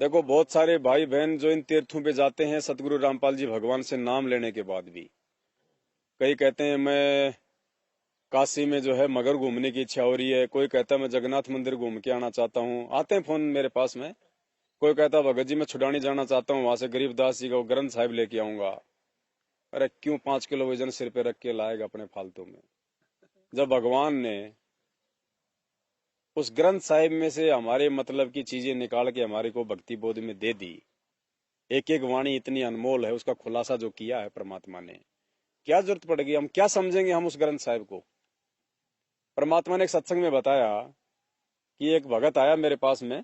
देखो, बहुत सारे भाई बहन जो इन तीर्थों पे जाते हैं सतगुरु रामपाल जी भगवान से नाम लेने के बाद भी, कई कहते हैं मैं काशी में जो है मगर घूमने की इच्छा हो रही है, कोई कहता है मैं जगन्नाथ मंदिर घूम के आना चाहता हूँ, आते हैं फोन मेरे पास में। कोई कहता है भगत जी मैं छुड़ानी जाना चाहता हूँ, वहां से गरीबदास जी का वो ग्रंथ साहिब लेके आऊंगा। अरे क्यों 5 किलो वजन सिर पे रख के लाएगा अपने फालतू में, जब भगवान ने उस ग्रंथ साहिब में से हमारे मतलब की चीजें निकाल के हमारे को भक्ति बोध में दे दी। एक एक वाणी इतनी अनमोल है, उसका खुलासा जो किया है परमात्मा ने, क्या जरूरत पड़ेगी, हम क्या समझेंगे हम उस ग्रंथ साहिब को। परमात्मा ने एक सत्संग में बताया कि एक भगत आया मेरे पास में,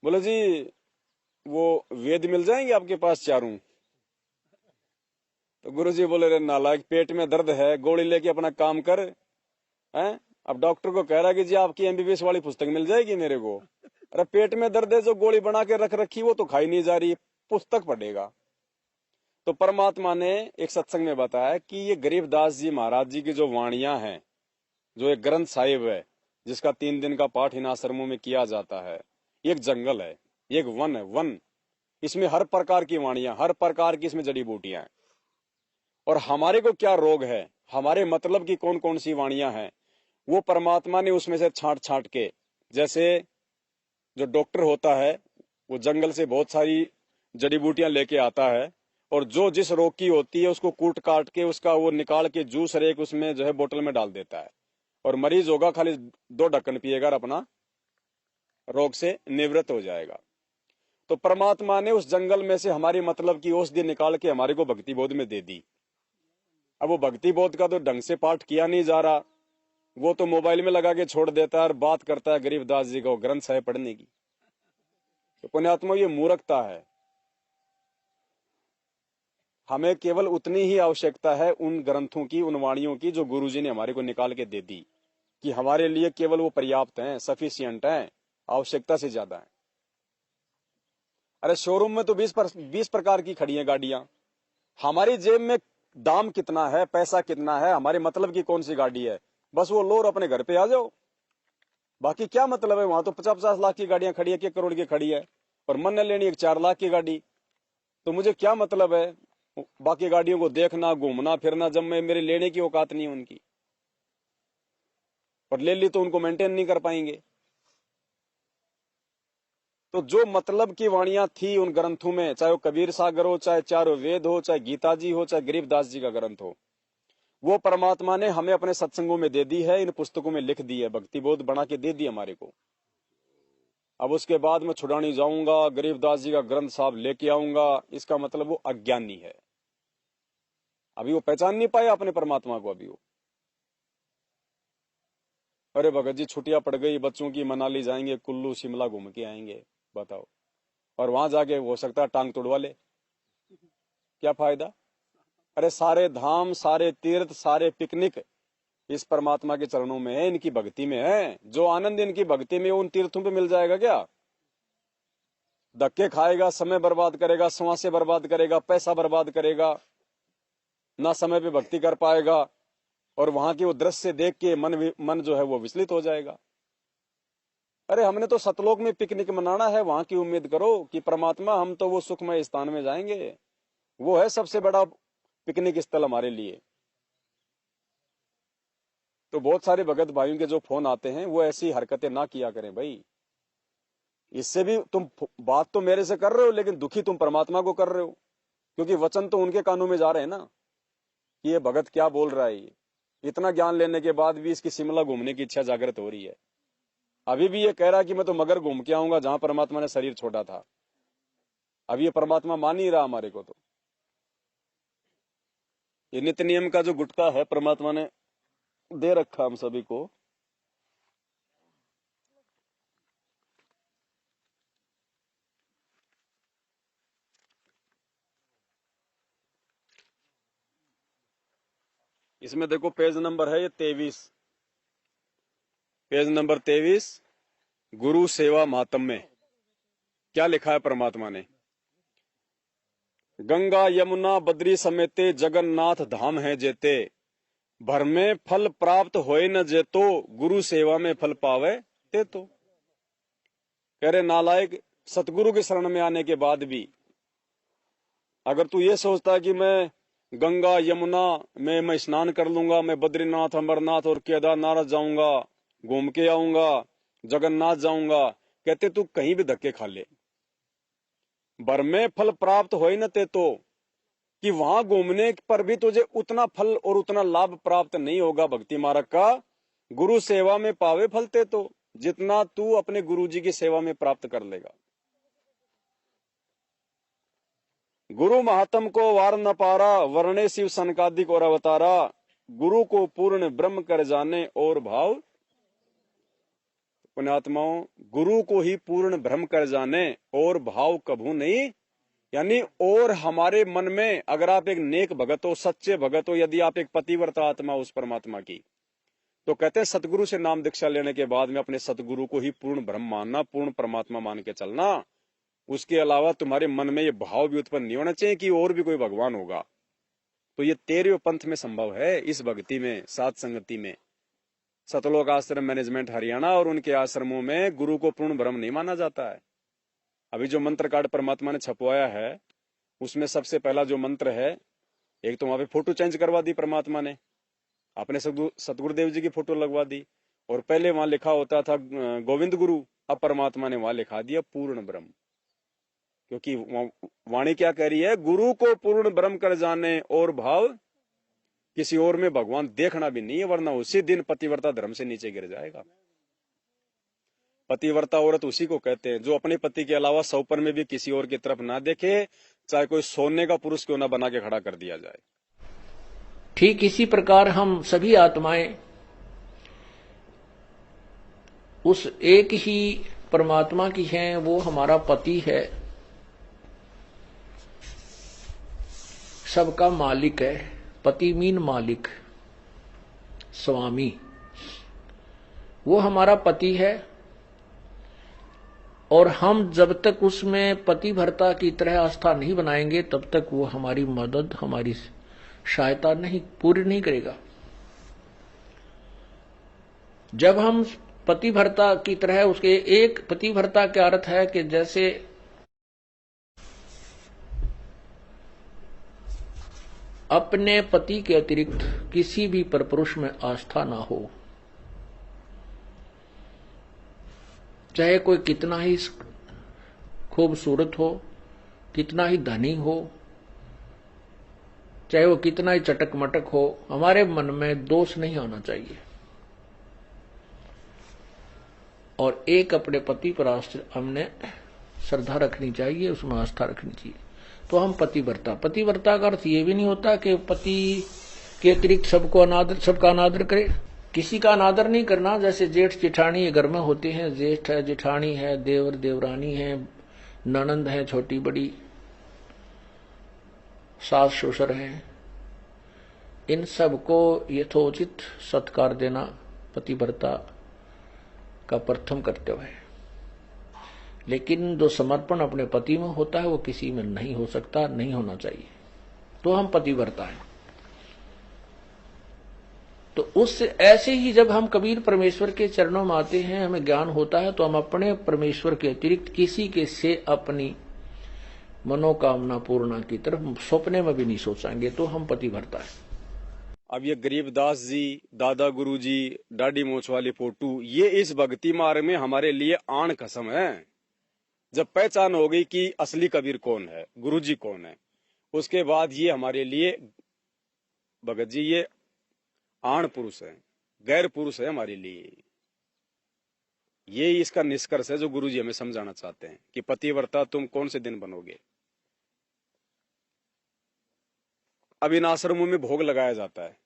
बोले जी वो वेद मिल जाएंगे आपके पास चारों। तो गुरु जी बोले रे नालायक, पेट में दर्द है, गोली लेके अपना काम कर। हैं? अब डॉक्टर को कह रहा है कि जी आपकी एमबीबीएस वाली पुस्तक मिल जाएगी मेरे को। अरे पेट में दर्द है, जो गोली बना के रख रखी वो तो खाई नहीं जा रही, पुस्तक पढ़ेगा। तो परमात्मा ने एक सत्संग में बताया कि ये गरीबदास जी महाराज जी की जो वाणियां हैं, जो एक ग्रंथ साहिब है जिसका 3 दिन का पाठ इन आश्रमों में किया जाता है, ये एक जंगल है, ये एक वन है, वन। इसमें हर प्रकार की वाणियां, हर प्रकार की इसमें जड़ी बूटियां हैं। और हमारे को क्या रोग है, हमारे मतलब की कौन कौन सी वाणियां हैं, वो परमात्मा ने उसमें से छांट छांट के, जैसे जो डॉक्टर होता है वो जंगल से बहुत सारी जड़ी बूटियां लेके आता है, और जो जिस रोग की होती है उसको कूट काट के उसका वो निकाल के जूस रेक उसमें जो है बोतल में डाल देता है, और मरीज होगा खाली 2 ढक्कन पिएगा और अपना रोग से निवृत्त हो जाएगा। तो परमात्मा ने उस जंगल में से हमारी मतलब की औषधि निकाल के हमारे को भक्ति बोध में दे दी। अब वो भक्ति बोध का तो ढंग से पाठ किया नहीं जा रहा, वो तो मोबाइल में लगा के छोड़ देता है और बात करता है गरीबदास जी को ग्रंथ साहिब पढ़ने की। तो पुण्यात्मा ये मूर्खता है। हमें केवल उतनी ही आवश्यकता है उन ग्रंथों की, उन वाणियों की जो गुरुजी ने हमारे को निकाल के दे दी, कि हमारे लिए केवल वो पर्याप्त हैं, सफिशियंट हैं, आवश्यकता से ज्यादा है। अरे शोरूम में तो 20 प्रकार की खड़ी हैं गाड़ियां, हमारी जेब में दाम कितना है, पैसा कितना है, हमारे मतलब की कौन सी गाड़ी है, बस वो लो और अपने घर पे आ जाओ। बाकी क्या मतलब है, वहां तो 50-50 लाख की गाड़ियां खड़ी है, 1 करोड़ की खड़ी है, और मन ने लेनी 4 लाख की गाड़ी। तो मुझे क्या मतलब है बाकी गाड़ियों को देखना, घूमना फिरना, जब मैं मेरे लेने की औकात नहीं उनकी, और ले ली तो उनको मेंटेन नहीं कर पाएंगे। तो जो मतलब की वाणियां थी उन ग्रंथों में, चाहे वो कबीर सागर हो, चाहे चारों वेद हो, चाहे गीता जी हो, चाहे गरीबदास जी का ग्रंथ हो, वो परमात्मा ने हमें अपने सत्संगों में दे दी है, इन पुस्तकों में लिख दी है, भक्ति बोध बना के दे दी हमारे को। अब उसके बाद मैं छुड़ानी जाऊंगा, गरीबदास जी का ग्रंथ साहब लेके आऊंगा, इसका मतलब वो अज्ञानी है, अभी वो पहचान नहीं पाया अपने परमात्मा को। अभी वो, अरे भगत जी छुट्टियां पड़ गई बच्चों की, मनाली जाएंगे, कुल्लू शिमला घूम के आएंगे, बताओ, और वहां जाके हो सकता है टांग तोड़वा ले, क्या फायदा। अरे सारे धाम, सारे तीर्थ, सारे पिकनिक इस परमात्मा के चरणों में है, इनकी भक्ति में है। जो आनंद इनकी भक्ति में उन तीर्थों पे मिल जाएगा क्या? धक्के खाएगा, समय बर्बाद करेगा, श्वासें बर्बाद करेगा, पैसा बर्बाद करेगा, ना समय पे भक्ति कर पाएगा, और वहां के वो दृश्य देख के मन जो है वो विचलित हो जाएगा। अरे हमने तो सतलोक में पिकनिक मनाना है, वहां की उम्मीद करो कि परमात्मा हम तो वो सुखमय स्थान में जाएंगे, वो है सबसे बड़ा पिकनिक स्थल हमारे लिए। तो बहुत सारे भगत भाइयों के जो फोन आते हैं वो ऐसी हरकतें ना किया करें भाई। इससे भी तुम बात तो मेरे से कर रहे हो, लेकिन दुखी तुम परमात्मा को कर रहे हो, क्योंकि वचन तो उनके कानों में जा रहे हैं ना कि ये भगत क्या बोल रहा है। ये इतना ज्ञान लेने के बाद भी इसकी शिमला घूमने की इच्छा जागृत हो रही है। अभी भी ये कह रहा है कि मैं तो मगर घूम के आऊंगा जहां परमात्मा ने शरीर छोड़ा था। अभी ये परमात्मा मान ही रहा हमारे को। तो ये नित्य नियम का जो गुटका है परमात्मा ने दे रखा हम सभी को। इसमें देखो पेज नंबर है ये 23, पेज नंबर 23, गुरु सेवा मातम्य। क्या लिखा है परमात्मा ने? गंगा यमुना बद्री समेते जगन्नाथ धाम है जेते, भर में फल प्राप्त होए न जेतो, गुरु सेवा में फल पावे ते तो। कह रहे नालायक, सतगुरु की शरण में आने के बाद भी अगर तू ये सोचता है कि मैं गंगा यमुना में मैं स्नान कर लूंगा, मैं बद्रीनाथ अमरनाथ और केदारनाथ जाऊंगा, घूम के आऊंगा, जगन्नाथ जाऊंगा, कहते तू कहीं भी धक्के खा ले, बर में फल प्राप्त हो ही न ते तो, कि वहां घूमने पर भी तुझे उतना फल और उतना लाभ प्राप्त नहीं होगा भक्ति मार्ग का, गुरु सेवा में पावे फलते तो, जितना तू अपने गुरु जी की सेवा में प्राप्त कर लेगा। गुरु महात्म को वार न पारा, वर्णे शिव सनकादिक और अवतारा, गुरु को पूर्ण ब्रह्म कर जाने और भाव। पुण्यात्माओं, गुरु को ही पूर्ण ब्रह्म कर जाने और भाव कभू नहीं, यानी और हमारे मन में अगर आप एक नेक भगत हो, सच्चे भगत हो, यदि आप एक पतिव्रता आत्मा उस परमात्मा की, तो कहते हैं सतगुरु से नाम दीक्षा लेने के बाद में अपने सतगुरु को ही पूर्ण ब्रह्म मानना, पूर्ण परमात्मा मान के चलना। उसके अलावा तुम्हारे मन में ये भाव भी उत्पन्न नहीं होना चाहिए कि और भी कोई भगवान होगा। तो ये 13वें पंथ में संभव है, इस भक्ति में, साध संगति में। सतलोक आश्रम मैनेजमेंट हरियाणा और उनके आश्रमों में गुरु को पूर्ण ब्रह्म नहीं माना जाता है। अभी जो मंत्र कार्ड परमात्मा ने छपवाया है उसमें सबसे पहला जो मंत्र है, एक तो वहां पे फोटो चेंज करवा दी परमात्मा ने, अपने सतगुरुदेव जी की फोटो लगवा दी, और पहले वहां लिखा होता था गोविंद गुरु, अब परमात्मा ने वहां लिखा दिया पूर्ण ब्रह्म। क्योंकि वाणी क्या कह रही है, गुरु को पूर्ण ब्रह्म कर जाने और भाव किसी और में भगवान देखना भी नहीं है, वरना उसी दिन पतिव्रता धर्म से नीचे गिर जाएगा। पतिव्रता औरत उसी को कहते हैं जो अपने पति के अलावा सौपन में भी किसी और की तरफ ना देखे, चाहे कोई सोने का पुरुष क्यों ना बना के खड़ा कर दिया जाए। ठीक इसी प्रकार हम सभी आत्माएं उस एक ही परमात्मा की हैं, वो हमारा पति है, सबका मालिक है। पति मीन मालिक, स्वामी, वो हमारा पति है। और हम जब तक उसमें पतिव्रता की तरह आस्था नहीं बनाएंगे तब तक वो हमारी मदद, हमारी सहायता नहीं पूरी नहीं करेगा। जब हम पतिव्रता की तरह उसके, एक पतिव्रता का अर्थ है कि जैसे अपने पति के अतिरिक्त किसी भी परपुरुष में आस्था ना हो, चाहे कोई कितना ही खूबसूरत हो, कितना ही धनी हो, चाहे वो कितना ही चटक मटक हो, हमारे मन में दोष नहीं होना चाहिए। और एक अपने पति पर हमने श्रद्धा रखनी चाहिए, उसमें आस्था रखनी चाहिए, तो हम पतिव्रता। पतिव्रता का अर्थ ये भी नहीं होता कि पति के अतिरिक्त सबका अनादर करे, किसी का अनादर नहीं करना। जैसे जेठ जेठानी घर में होते हैं, जेठ है, जेठानी है, देवर देवरानी है, ननंद है छोटी बड़ी, सास ससुर हैं, इन सबको यथोचित सत्कार देना पतिव्रता का प्रथम कर्तव्य है। लेकिन जो समर्पण अपने पति में होता है वो किसी में नहीं हो सकता, नहीं होना चाहिए, तो हम पतिव्रता हैं। तो उस ऐसे ही जब हम कबीर परमेश्वर के चरणों में आते हैं, हमें ज्ञान होता है, तो हम अपने परमेश्वर के अतिरिक्त किसी के से अपनी मनोकामना पूर्णा की तरफ सपने में भी नहीं सोचेंगे, तो हम पतिव्रता है। अब ये गरीबदास जी, दादा गुरु जी, डाडी मोछ वाली फोटो, ये इस भक्ति मार्ग में हमारे लिए आन कसम है। जब पहचान हो गई कि असली कबीर कौन है, गुरु जी कौन है, उसके बाद ये हमारे लिए भगत जी ये आण पुरुष है, गैर पुरुष है हमारे लिए। ये इसका निष्कर्ष है जो गुरु जी हमें समझाना चाहते हैं कि पतिव्रता तुम कौन से दिन बनोगे। अब इन आश्रमों में भोग लगाया जाता है।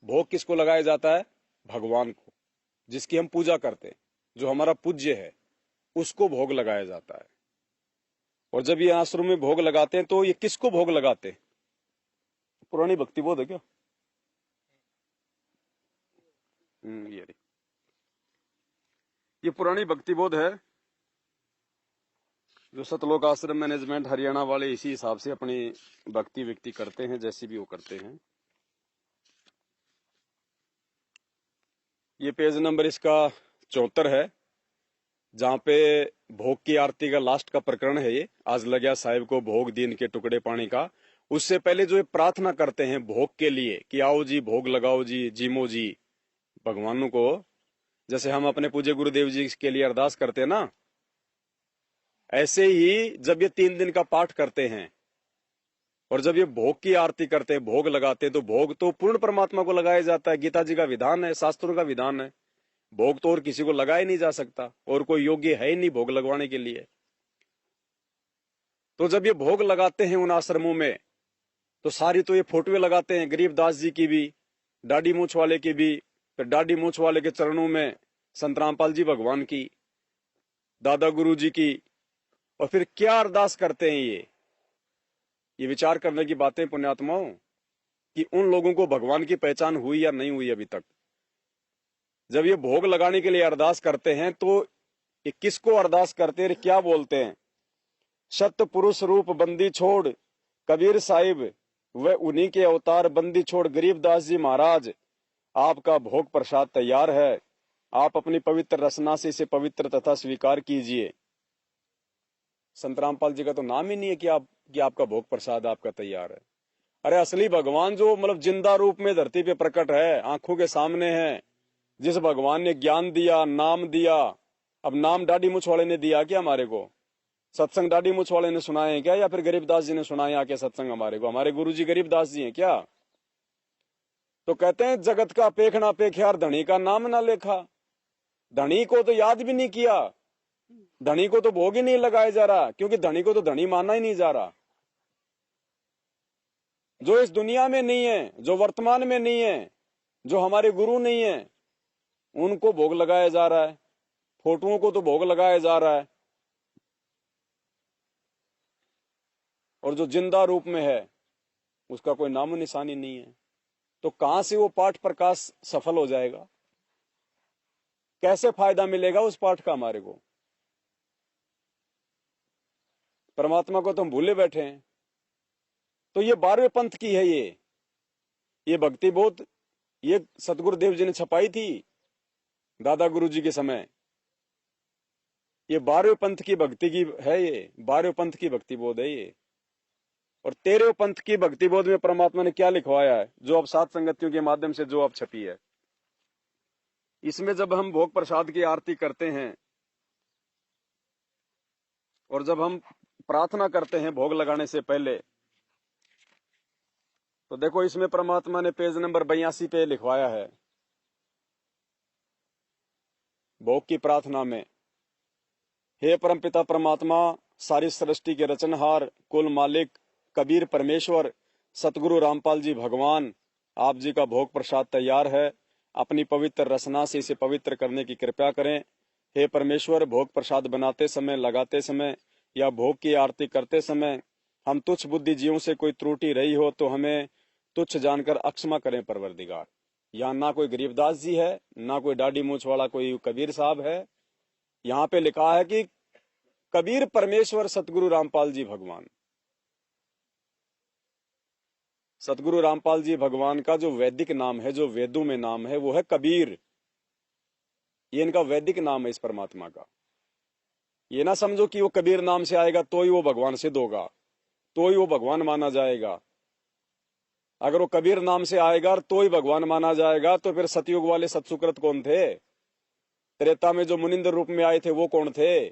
भोग किसको लगाया जाता है? भगवान को, जिसकी हम पूजा करते हैं, जो हमारा पूज्य है, उसको भोग लगाया जाता है। और जब ये आश्रम में भोग लगाते हैं तो ये किसको भोग लगाते हैं? पुरानी भक्ति बोध है क्या? ये पुरानी भक्ति बोध है जो सतलोक आश्रम मैनेजमेंट हरियाणा वाले इसी हिसाब से अपनी भक्ति व्यक्ति करते हैं, जैसी भी वो करते हैं। ये पेज नंबर इसका 74 है। जहाँ पे भोग की आरती का लास्ट का प्रकरण है ये। आज लग्या साहिब को भोग दीन के टुकड़े पानी का। उससे पहले जो ये प्रार्थना करते हैं भोग के लिए कि आओ जी भोग लगाओ जी जीमो जी भगवानों को, जैसे हम अपने पूज्य गुरुदेव जी के लिए अरदास करते हैं ना, ऐसे ही जब ये 3 दिन का पाठ करते हैं और जब ये भोग की आरती करते हैं, भोग लगाते हैं, तो भोग तो पूर्ण परमात्मा को लगाया जाता है। गीता जी का विधान है, शास्त्रों का विधान है। भोग तो और किसी को लगाया नहीं जा सकता, और कोई योग्य है ही नहीं भोग लगवाने के लिए। तो जब ये भोग लगाते हैं उन आश्रमों में, तो सारी तो ये फोटोएं लगाते हैं, गरीबदास जी की भी, डाडी मूछ वाले की भी, फिर डाडी मूछ वाले के चरणों में संत रामपाल जी भगवान की, दादा गुरु जी की, और फिर क्या अरदास करते हैं ये विचार करने की बातें पुण्यात्माओं, कि उन लोगों को भगवान की पहचान हुई या नहीं हुई अभी तक। जब ये भोग लगाने के लिए अरदास करते हैं तो ये किसको अरदास करते हैं, क्या बोलते हैं? सत्य पुरुष रूप बंदी छोड़ कबीर साहिब व उन्हीं के अवतार बंदी छोड़ गरीबदास जी महाराज, आपका भोग प्रसाद तैयार है, आप अपनी पवित्र रसना से इसे पवित्र तथा स्वीकार कीजिए। संत रामपाल जी का तो नाम ही नहीं है कि आपका भोग प्रसाद आपका तैयार है। अरे असली भगवान जो मतलब जिंदा रूप में धरती पे प्रकट है, आंखों के सामने है, जिस भगवान ने ज्ञान दिया, नाम दिया। अब नाम डाडी मुछ वाले ने दिया क्या हमारे को? सत्संग डाडी मुछ वाले ने सुनाए हैं क्या, या फिर गरीबदास जी ने सुनाए आके सत्संग हमारे को? हमारे गुरु जी गरीबदास जी हैं क्या? तो कहते हैं जगत का पेखना पेख्यार धनी का नाम ना लेखा। धनी को तो याद भी नहीं किया, धनी को तो भोग ही नहीं लगाया जा रहा, क्योंकि धनी को तो धनी माना ही नहीं जा रहा। जो इस दुनिया में नहीं है, जो वर्तमान में नहीं है, जो हमारे गुरु नहीं है, उनको भोग लगाया जा रहा है। फोटोओं को तो भोग लगाया जा रहा है, और जो जिंदा रूप में है उसका कोई नामो निशानी नहीं है। तो कहां से वो पाठ प्रकाश सफल हो जाएगा? कैसे फायदा मिलेगा उस पाठ का हमारे को? परमात्मा को तो हम भूले बैठे हैं। तो ये 12वें पंथ की है ये भक्ति बोध, ये सतगुरुदेव जी ने छपाई थी दादा गुरु जी के समय। ये 12वें पंथ की भक्ति की है, ये 12वें पंथ की भक्ति बोध है ये। और 13वें पंथ की भक्ति बोध में परमात्मा ने क्या लिखवाया है, जो अब सात संगतियों के माध्यम से जो अब छपी है। इसमें जब हम भोग प्रसाद की आरती करते हैं और जब हम प्रार्थना करते हैं भोग लगाने से पहले, तो देखो इसमें परमात्मा ने पेज नंबर 82 पे लिखवाया है, भोग की प्रार्थना में, हे परमपिता परमात्मा, सारी सृष्टि के रचनहार, कुल मालिक, कबीर परमेश्वर, सतगुरु रामपाल जी भगवान, आप जी का भोग प्रसाद तैयार है, अपनी पवित्र रसना से इसे पवित्र करने की कृपा करें। हे परमेश्वर, भोग प्रसाद बनाते समय, लगाते समय या भोग की आरती करते समय हम तुच्छ बुद्धि जीवों से कोई त्रुटि रही हो तो हमें तुच्छ जानकर अक्षमा करें परवरदिगार। यहाँ ना कोई गरीबदास जी है, ना कोई डाडी मूछ वाला कोई कबीर साहब है। यहाँ पे लिखा है कि कबीर परमेश्वर सतगुरु रामपाल जी भगवान। सतगुरु रामपाल जी भगवान का जो वैदिक नाम है, जो वेदों में नाम है, वो है कबीर। ये इनका वैदिक नाम है इस परमात्मा का। ये ना समझो कि वो कबीर नाम से आएगा तो ही वो भगवान सिद्ध होगा, तो ही वो भगवान माना जाएगा। अगर वो कबीर नाम से आएगा तो ही भगवान माना जाएगा, तो फिर सतयुग वाले सतसुकृत कौन थे? त्रेता में जो मुनिंद्र रूप में आए थे वो कौन थे?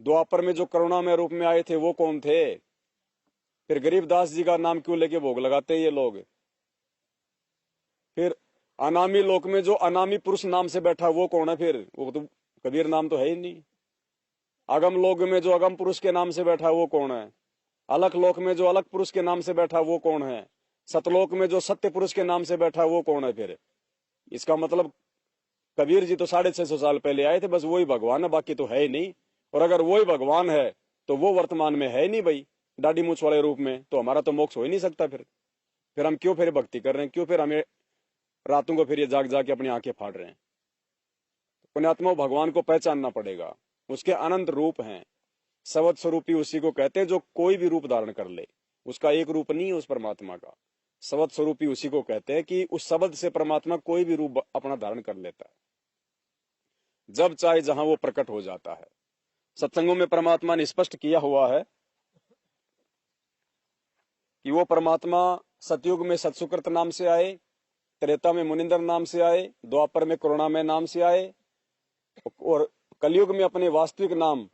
द्वापर में जो करुणामय रूप में आए थे वो कौन थे? फिर गरीबदास जी का नाम क्यों लेके भोग लगाते हैं ये लोग? फिर अनामी लोक में जो अनामी पुरुष नाम से बैठा वो कौन है? फिर वो तो कबीर नाम तो है ही नहीं। अगम लोक में जो अगम पुरुष के नाम से बैठा वो कौन है? अलख लोक में जो अलख पुरुष के नाम से बैठा वो कौन है? सतलोक में जो सत्य पुरुष के नाम से बैठा वो कौन है? फिर इसका मतलब कबीर जी तो 650 साल पहले आए थे, बस वही भगवान है, बाकी तो है ही नहीं। और अगर वही भगवान है तो वो वर्तमान में है ही नहीं भाई, डाडी मूछ वाले रूप में, तो हमारा तो मोक्ष हो ही नहीं सकता। फिर हम क्यों फिर भक्ति कर रहे हैं? क्यों फिर हमें रातों को फिर ये जाग जाके अपनी आंखें फाड़ रहे हैं? पुण्यात्मा, भगवान को पहचानना पड़ेगा, उसके अनंत रूप हैं। शब्द स्वरूपी उसी को कहते हैं जो कोई भी रूप धारण कर ले, उसका एक रूप नहीं है उस परमात्मा का। शब्द स्वरूपी उसी को कहते हैं कि उस शब्द से परमात्मा कोई भी रूप अपना धारण कर लेता है। जब चाहे जहां वो प्रकट हो जाता है। सत्संगों में परमात्मा ने स्पष्ट किया हुआ है कि वो परमात्मा सतयुग में सत्सुकृत नाम से आए, त्रेता में मुनिंदर नाम से आए, द्वापर में करुणामय नाम से आए और कलयुग में अपने वास्तविक नाम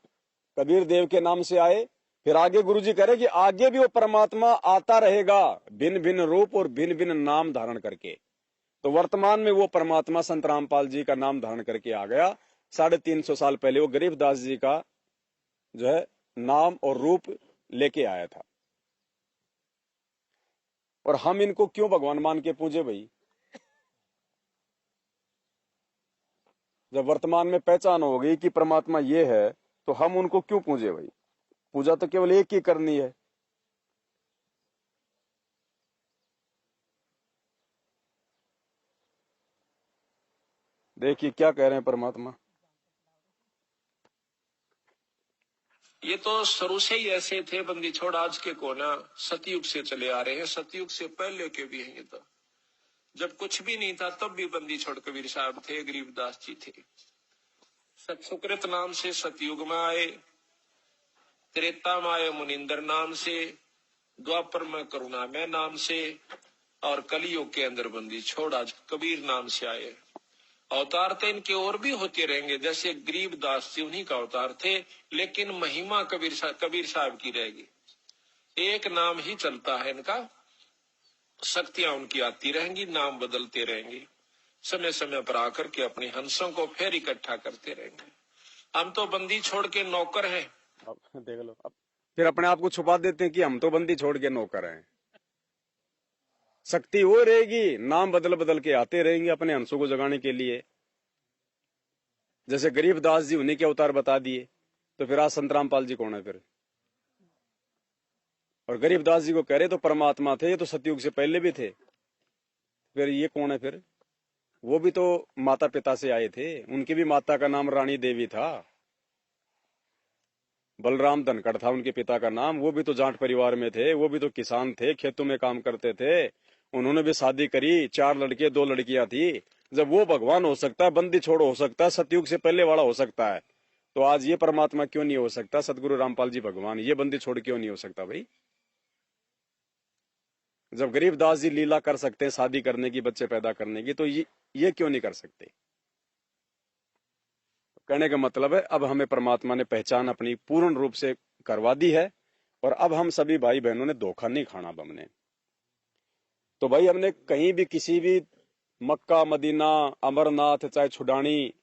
कबीर देव के नाम से आए। फिर आगे गुरुजी कह रहे कि आगे भी वो परमात्मा आता रहेगा भिन्न भिन्न रूप और भिन्न भिन्न नाम धारण करके। तो वर्तमान में वो परमात्मा संत रामपाल जी का नाम धारण करके आ गया। 350 साल पहले वो गरीबदास जी का जो है नाम और रूप लेके आया था। और हम इनको क्यों भगवान मान के पूजे भाई? जब वर्तमान में पहचान हो गई कि परमात्मा ये है तो हम उनको क्यों पूजे भाई? पूजा तो केवल एक ही करनी है। देखिए क्या कह रहे हैं परमात्मा। ये तो शुरू से ही ऐसे थे बंदी छोड़, आज के को ना सतयुग से चले आ रहे हैं, सतयुग से पहले के भी हैं। ये तो जब कुछ भी नहीं था तब भी बंदी छोड़ कबीर साहब थे, गरीबदास जी थे। सत्सुकृत नाम से सतयुग में आए, त्रेता में आए मुनिंदर नाम से, द्वापर में करुणामय नाम से और कलियुग के अंदर बंदी छोड़ आज कबीर नाम से आए। अवतार तो इनके और भी होते रहेंगे, जैसे गरीबदास जी उन्हीं का अवतार थे, लेकिन महिमा कबीर साहब की रहेगी। एक नाम ही चलता है इनका, शक्तियां उनकी आती रहेंगी, नाम बदलते रहेंगे, समय समय पर आकर के अपने हंसों को फिर इकट्ठा करते रहेंगे। हम तो बंदी छोड़ के नौकर हैं। अब देख लो, अब फिर अपने आप को छुपा देते हैं कि हम तो बंदी छोड़ के नौकर हैं। शक्ति वो रहेगी, नाम बदल बदल के आते रहेंगे अपने हंसों को जगाने के लिए। जैसे गरीबदास जी उन्हीं के अवतार बता दिए, तो फिर आज संत रामपाल जी कौन है फिर? और गरीबदास जी को कह रहे तो परमात्मा थे, ये तो सतयुग से पहले भी थे, फिर ये कौन है फिर? वो भी तो माता पिता से आए थे, उनकी भी माता का नाम रानी देवी था, बलराम धनखड़ था उनके पिता का नाम। वो भी तो जाट परिवार में थे, वो भी तो किसान थे, खेतों में काम करते थे। उन्होंने भी शादी करी, 4 लड़के 2 लड़कियां थी। जब वो भगवान हो सकता है, बंदी छोड़ हो सकता है, सतयुग से पहले वाला हो सकता है, तो आज ये परमात्मा क्यों नहीं हो सकता? सतगुरु रामपाल जी भगवान ये बंदी छोड़ क्यों नहीं हो सकता भाई? जब गरीबदास जी लीला कर सकते हैं शादी करने की, बच्चे पैदा करने की, तो ये क्यों नहीं कर सकते? कहने का मतलब है अब हमें परमात्मा ने पहचान अपनी पूर्ण रूप से करवा दी है, और अब हम सभी भाई बहनों ने धोखा नहीं खाना। अब हमने तो भाई हमने कहीं भी किसी भी मक्का, मदीना, अमरनाथ, चाहे छुडानी,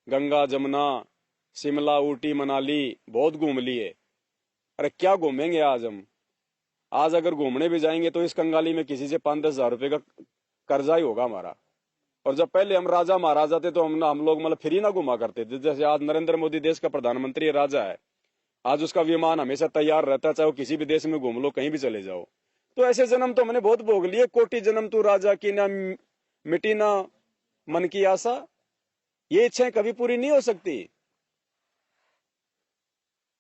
गंगा, जमुना, शिमला, ऊटी, मनाली बहुत घूम लिए। अरे क्या घूमेंगे आज हम? आज अगर घूमने भी जाएंगे तो इस कंगाली में किसी से 5-10 हजार रुपए का कर्जा ही होगा हमारा। और जब पहले हम राजा महाराजा थे तो हम लोग मतलब फ्री ना घुमा करते थे। जैसे आज नरेंद्र मोदी देश का प्रधानमंत्री राजा है, आज उसका विमान हमेशा तैयार रहता है, चाहे वो किसी भी देश में घूम लो, कहीं भी चले जाओ। तो ऐसे जन्म तो हमने बहुत भोग लिए। कोटि जन्म तू राजा की, ना मिटी ना मन की आशा। ये इच्छाएं कभी पूरी नहीं हो सकती।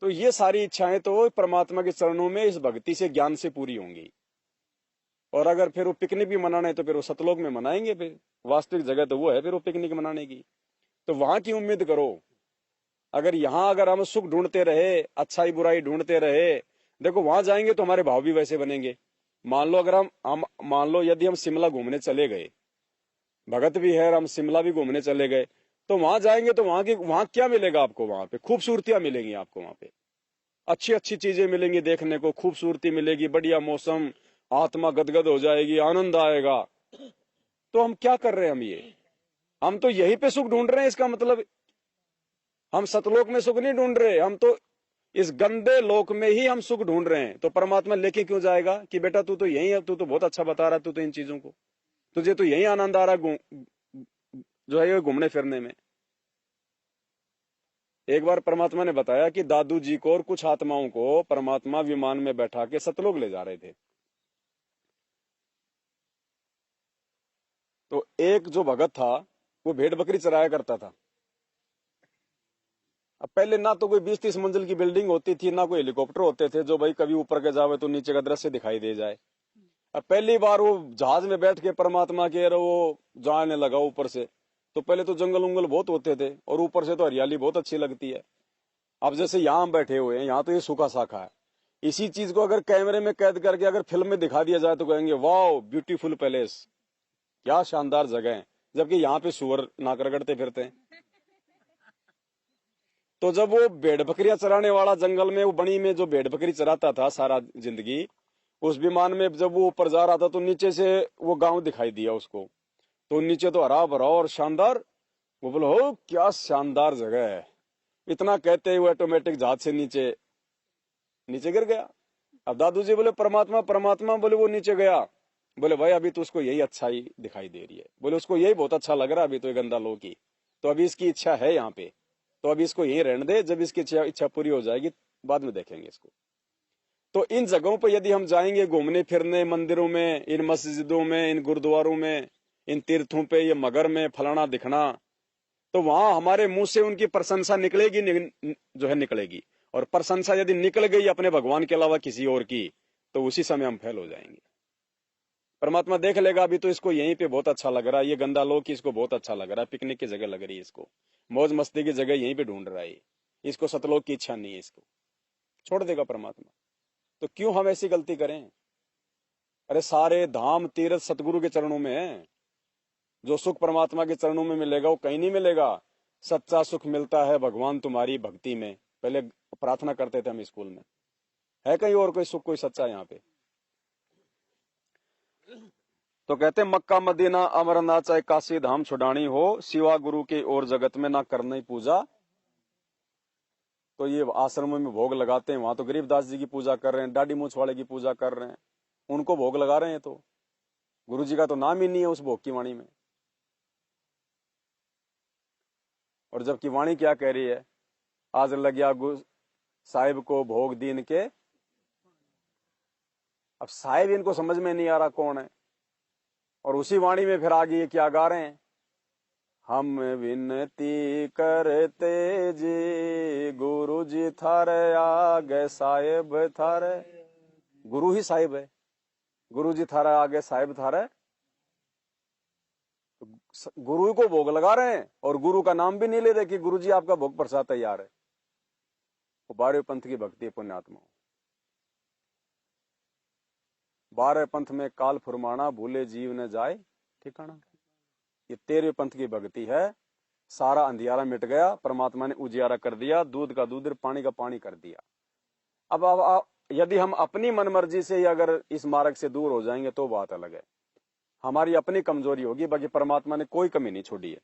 तो ये सारी इच्छाएं तो परमात्मा के चरणों में इस भक्ति से, ज्ञान से पूरी होंगी। और अगर फिर वो पिकनिक भी मनाना है तो फिर वो सतलोक में मनाएंगे। फिर वास्तविक जगह तो वो है फिर वो पिकनिक मनाने की। तो वहां की उम्मीद करो। अगर हम सुख ढूंढते रहे, अच्छाई बुराई ढूंढते रहे, देखो वहां जाएंगे तो हमारे भाव भी वैसे बनेंगे। मान लो अगर हम मान लो यदि हम शिमला घूमने चले गए, भगत भी है, हम शिमला भी घूमने चले गए, तो वहां जाएंगे तो वहां क्या मिलेगा आपको? वहां पे खूबसूरतियां मिलेंगी आपको, वहां पे अच्छी अच्छी चीजें मिलेंगी देखने को, खूबसूरती मिलेगी, बढ़िया मौसम, आत्मा गदगद हो जाएगी, आनंद आएगा। तो हम क्या कर रहे हैं? हम तो यहीं पे सुख ढूंढ रहे हैं। इसका मतलब हम सतलोक में सुख नहीं ढूंढ रहे, हम तो इस गंदे लोक में ही हम सुख ढूंढ रहे हैं। तो परमात्मा लेके क्यों जाएगा कि बेटा तू तो यही है, तू तो बहुत अच्छा बता रहा है, तू तो इन चीजों को, तुझे तो यही आनंद आ रहा जो है घूमने फिरने में। एक बार परमात्मा ने बताया कि दादू जी को और कुछ आत्माओं को परमात्मा विमान में बैठा के सतलोक ले जा रहे थे। तो एक जो भगत था वो भेड़ बकरी चराया करता था। अब पहले ना तो कोई 20-30 मंजिल की बिल्डिंग होती थी, ना कोई हेलीकॉप्टर होते थे जो भाई कभी ऊपर के जावे तो नीचे का दृश्य दिखाई दे जाए। अब पहली बार वो जहाज में बैठ के परमात्मा के वो जाने लगा ऊपर से, तो पहले तो जंगल उंगल बहुत होते थे और ऊपर से तो हरियाली बहुत अच्छी लगती है। अब जैसे यहाँ हम बैठे हुए हैं, यहाँ तो ये सूखा साखा है। इसी चीज को अगर कैमरे में कैद करके अगर फिल्म में दिखा दिया जाए तो कहेंगे वाह ब्यूटीफुल पैलेस, क्या शानदार जगह है, जबकि यहाँ पे सुअर नाक रगड़ते फिरते हैं। तो जब वो भेड़ बकरियां चराने वाला जंगल में, वो बनी में जो भेड़ बकरी चराता था सारा जिंदगी, उस विमान में जब वो ऊपर जा रहा था तो नीचे से वो गांव दिखाई दिया उसको, तो नीचे तो हरा भरा और शानदार। वो बोले हो क्या शानदार जगह है। इतना कहते हुए ऑटोमेटिक जहाज से नीचे गिर गया। अब दादू जी बोले परमात्मा परमात्मा, बोले वो नीचे गया। बोले भाई अभी तो उसको यही अच्छाई दिखाई दे रही है, बोले उसको यही बहुत अच्छा लग रहा है अभी तो ये गंदा लोग की, तो अभी इसकी इच्छा है यहाँ पे, तो अभी इसको यही रहने दे, जब इसकी इच्छा पूरी हो जाएगी बाद में देखेंगे इसको। तो इन जगहों पर यदि हम जाएंगे घूमने फिरने, मंदिरों में, इन मस्जिदों में, इन गुरुद्वारों में, इन तीर्थों पे, ये मगर में फलाना दिखना, तो वहां हमारे मुंह से उनकी प्रशंसा निकलेगी, जो है निकलेगी। और प्रशंसा यदि निकल गई अपने भगवान के अलावा किसी और की, तो उसी समय हम फेल हो जाएंगे। परमात्मा देख लेगा अभी तो इसको यहीं पे बहुत अच्छा लग रहा है, ये गंदा लोग की इसको बहुत अच्छा लग रहा है, पिकनिक की जगह लग रही है इसको, मौज मस्ती की जगह यहीं पे ढूंढ रहा है, इसको सतलोक की इच्छा नहीं है, इसको छोड़ देगा परमात्मा। तो क्यों हम ऐसी गलती करें। अरे सारे धाम तीर्थ सतगुरु के चरणों में है। जो सुख परमात्मा के चरणों में मिलेगा वो कहीं नहीं मिलेगा। सच्चा सुख मिलता है भगवान तुम्हारी भक्ति में, पहले प्रार्थना करते थे हम स्कूल में। है कहीं और कोई सुख, कोई सच्चा यहाँ पे? तो कहते मक्का मदीना अमरनाथ चाहे काशी धाम छुड़ानी हो, सिवा गुरु के और जगत में ना करनी पूजा। तो ये आश्रमों में भोग लगाते हैं, वहां तो गरीबदास जी की पूजा कर रहे हैं, दाढ़ी मूछ वाले की पूजा कर रहे हैं, उनको भोग लगा रहे हैं, तो गुरु जी का तो नाम ही नहीं है उस भोग की वाणी में। और जबकि वाणी क्या कह रही है, आज लग्या साहिब को भोग दीन के। अब साहिब इनको समझ में नहीं आ रहा कौन है, और उसी वाणी में फिर आगे ये क्या गा रहे हैं, हम विनती करते जी गुरु जी थारे आगे साहिब थारे। गुरु ही साहिब है, गुरु जी थारे आगे साहिब थारे। गुरु को भोग लगा रहे हैं और गुरु का नाम भी नहीं ले रहे कि गुरु जी आपका भोग प्रसाद तैयार है। वो 12वें पंथ की भक्ति है पुण्यात्मा। 12वें पंथ में काल फुरमाना, भूले जीव ने जाए ठिकाना। ये 13वें पंथ की भक्ति है। सारा अंधियारा मिट गया, परमात्मा ने उजियारा कर दिया, दूध का दूध, पानी का पानी कर दिया। अब यदि हम अपनी मनमर्जी से अगर इस मार्ग से दूर हो जाएंगे तो बात अलग है, हमारी अपनी कमजोरी होगी, बाकी परमात्मा ने कोई कमी नहीं छोड़ी है।